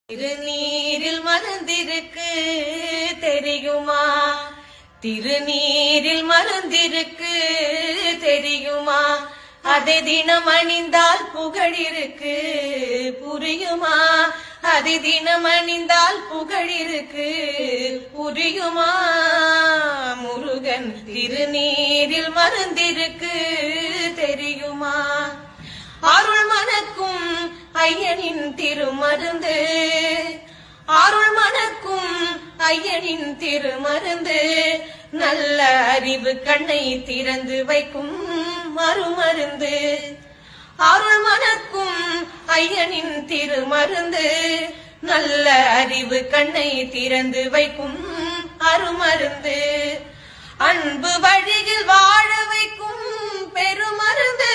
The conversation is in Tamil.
திருநீரில் மருந்திருக்கு தெரியுமா? திருநீரில் மருந்திருக்கு தெரியுமா? அதை தினம் அணிந்தால் புகழிருக்கு புரியுமா? அதை தினம் அணிந்தால் புகழிருக்கு புரியுமா? முருகன் திருநீரில் மருந்திருக்கு தெரியுமா? அருள் மணக்கும் ஐயனின் திருமருந்து, அருள் மணக்கும் ஐயனின் திருமருந்து, நல்ல அறிவு கண்ணை திறந்து வைக்கும் மறுமருந்து. அருள் மணக்கும் ஐயனின் திருமருந்து, நல்ல அறிவு கண்ணை திறந்து வைக்கும் அருமருந்து. அன்பு வழியில் வாழ வைக்கும் பெருமருந்து.